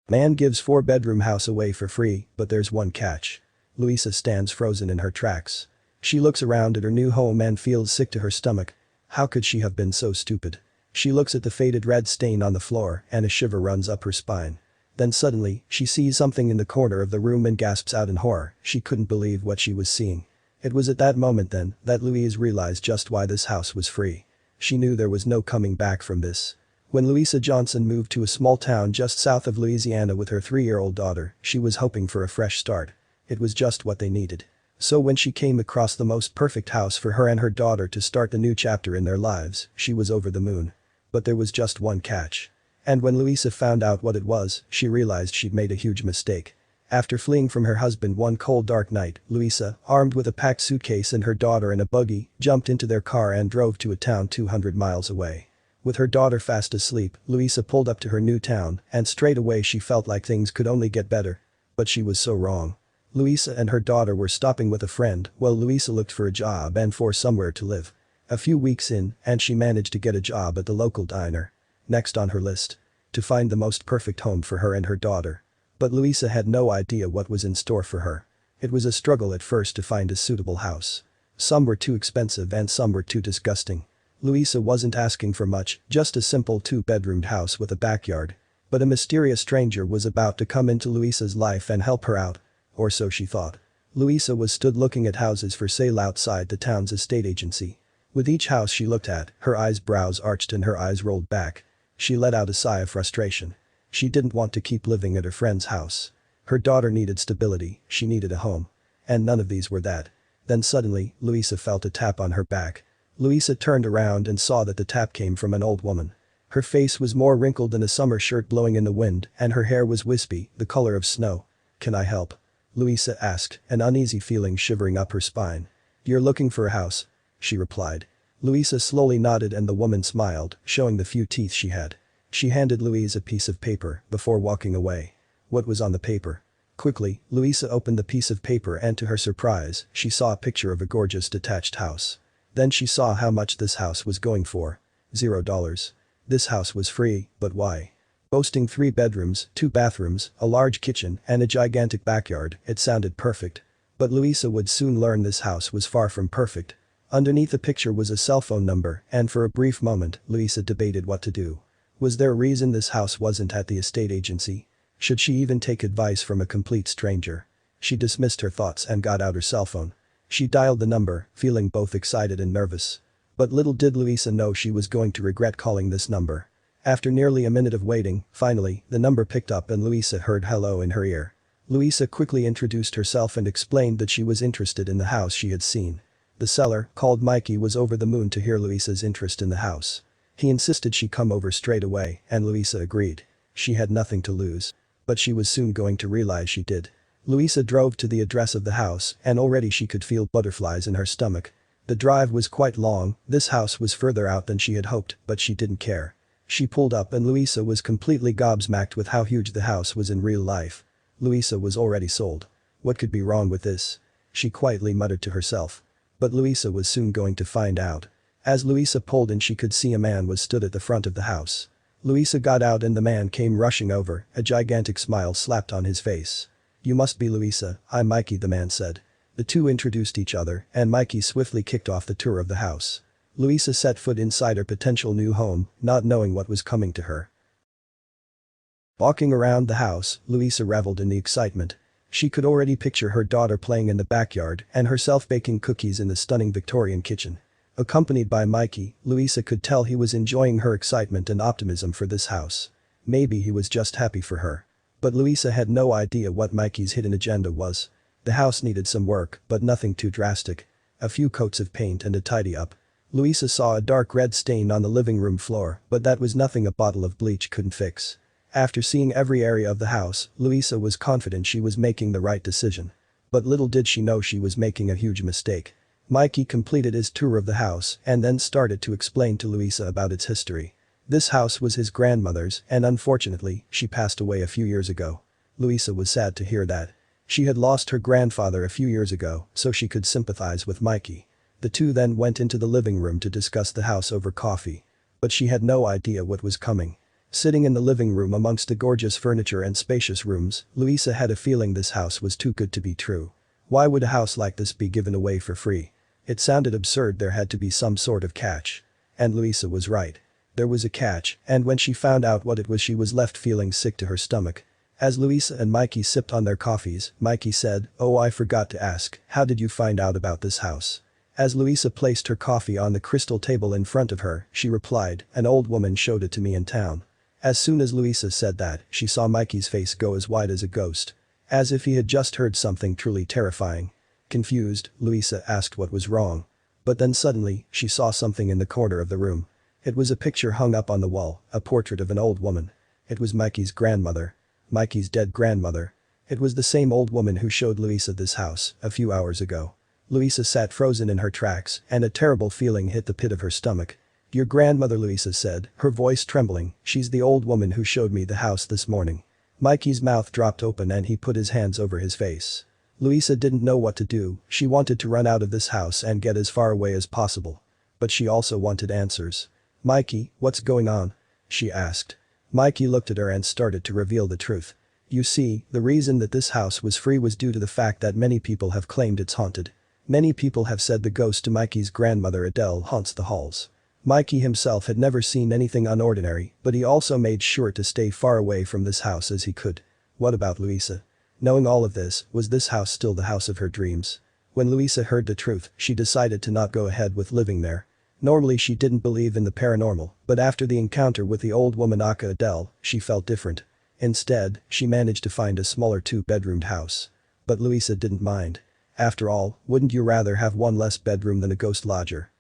Man gives 4-bedroom house away for free, but there's one catch. Louisa stands frozen in her tracks. She looks around at her new home and feels sick to her stomach. How could she have been so stupid? She looks at the faded red stain on the floor and a shiver runs up her spine. Then suddenly, she sees something in the corner of the room and gasps out in horror. She couldn't believe what she was seeing. It was at that moment then that Louise realized just why this house was free. She knew there was no coming back from this. When Louisa Johnson moved to a small town just south of Louisiana with her 3-year-old daughter, she was hoping for a fresh start. It was just what they needed. So when she came across the most perfect house for her and her daughter to start the new chapter in their lives, she was over the moon. But there was just one catch. And when Louisa found out what it was, she realized she'd made a huge mistake. After fleeing from her husband one cold dark night, Louisa, armed with a packed suitcase and her daughter in a buggy, jumped into their car and drove to a town 200 miles away. With her daughter fast asleep, Louisa pulled up to her new town, and straight away she felt like things could only get better. But she was so wrong. Louisa and her daughter were stopping with a friend while Louisa looked for a job and for somewhere to live. A few weeks in, and she managed to get a job at the local diner. Next on her list. To find the most perfect home for her and her daughter. But Louisa had no idea what was in store for her. It was a struggle at first to find a suitable house. Some were too expensive and some were too disgusting. Louisa wasn't asking for much, just a simple 2-bedroomed house with a backyard. But a mysterious stranger was about to come into Louisa's life and help her out. Or so she thought. Louisa was stood looking at houses for sale outside the town's estate agency. With each house she looked at, her eyebrows arched and her eyes rolled back. She let out a sigh of frustration. She didn't want to keep living at her friend's house. Her daughter needed stability, she needed a home. And none of these were that. Then suddenly, Louisa felt a tap on her back. Louisa turned around and saw that the tap came from an old woman. Her face was more wrinkled than a summer shirt blowing in the wind, and her hair was wispy, the color of snow. "Can I help?" Louisa asked, an uneasy feeling shivering up her spine. "You're looking for a house?" she replied. Louisa slowly nodded and the woman smiled, showing the few teeth she had. She handed Louise a piece of paper before walking away. What was on the paper? Quickly, Louisa opened the piece of paper and to her surprise, she saw a picture of a gorgeous detached house. Then she saw how much this house was going for. $0. This house was free, but why? Boasting 3 bedrooms, 2 bathrooms, a large kitchen, and a gigantic backyard, it sounded perfect. But Louisa would soon learn this house was far from perfect. Underneath the picture was a cell phone number, and for a brief moment, Louisa debated what to do. Was there a reason this house wasn't at the estate agency? Should she even take advice from a complete stranger? She dismissed her thoughts and got out her cell phone. She dialed the number, feeling both excited and nervous. But little did Louisa know she was going to regret calling this number. After nearly a minute of waiting, finally, the number picked up and Louisa heard hello in her ear. Louisa quickly introduced herself and explained that she was interested in the house she had seen. The seller, called Mikey, was over the moon to hear Louisa's interest in the house. He insisted she come over straight away, and Louisa agreed. She had nothing to lose. But she was soon going to realize she did. Louisa drove to the address of the house, and already she could feel butterflies in her stomach. The drive was quite long, this house was further out than she had hoped, but she didn't care. She pulled up and Louisa was completely gobsmacked with how huge the house was in real life. Louisa was already sold. What could be wrong with this? She quietly muttered to herself. But Louisa was soon going to find out. As Louisa pulled in she could see a man was stood at the front of the house. Louisa got out and the man came rushing over, a gigantic smile slapped on his face. "You must be Louisa, I'm Mikey," the man said. The two introduced each other, and Mikey swiftly kicked off the tour of the house. Louisa set foot inside her potential new home, not knowing what was coming to her. Walking around the house, Louisa reveled in the excitement. She could already picture her daughter playing in the backyard and herself baking cookies in the stunning Victorian kitchen. Accompanied by Mikey, Louisa could tell he was enjoying her excitement and optimism for this house. Maybe he was just happy for her. But Louisa had no idea what Mikey's hidden agenda was. The house needed some work, but nothing too drastic. A few coats of paint and a tidy up. Louisa saw a dark red stain on the living room floor, but that was nothing a bottle of bleach couldn't fix. After seeing every area of the house, Louisa was confident she was making the right decision. But little did she know she was making a huge mistake. Mikey completed his tour of the house and then started to explain to Louisa about its history. This house was his grandmother's and unfortunately, she passed away a few years ago. Louisa was sad to hear that. She had lost her grandfather a few years ago, so she could sympathize with Mikey. The two then went into the living room to discuss the house over coffee. But she had no idea what was coming. Sitting in the living room amongst the gorgeous furniture and spacious rooms, Louisa had a feeling this house was too good to be true. Why would a house like this be given away for free? It sounded absurd. There had to be some sort of catch. And Louisa was right. There was a catch, and when she found out what it was she was left feeling sick to her stomach. As Louisa and Mikey sipped on their coffees, Mikey said, "Oh, I forgot to ask, how did you find out about this house?" As Louisa placed her coffee on the crystal table in front of her, she replied, "An old woman showed it to me in town." As soon as Louisa said that, she saw Mikey's face go as white as a ghost. As if he had just heard something truly terrifying. Confused, Louisa asked what was wrong. But then suddenly, she saw something in the corner of the room. It was a picture hung up on the wall, a portrait of an old woman. It was Mikey's grandmother. Mikey's dead grandmother. It was the same old woman who showed Louisa this house a few hours ago. Louisa sat frozen in her tracks, and a terrible feeling hit the pit of her stomach. "Your grandmother," Louisa said, her voice trembling, "she's the old woman who showed me the house this morning." Mikey's mouth dropped open and he put his hands over his face. Louisa didn't know what to do. She wanted to run out of this house and get as far away as possible. But she also wanted answers. "Mikey, what's going on?" she asked. Mikey looked at her and started to reveal the truth. "You see, the reason that this house was free was due to the fact that many people have claimed it's haunted. Many people have said the ghost to Mikey's grandmother Adele haunts the halls." Mikey himself had never seen anything unordinary, but he also made sure to stay far away from this house as he could. What about Louisa? Knowing all of this, was this house still the house of her dreams? When Louisa heard the truth, she decided to not go ahead with living there. Normally she didn't believe in the paranormal, but after the encounter with the old woman Aka Adele, she felt different. Instead, she managed to find a smaller two-bedroomed house. But Louisa didn't mind. After all, wouldn't you rather have one less bedroom than a ghost lodger?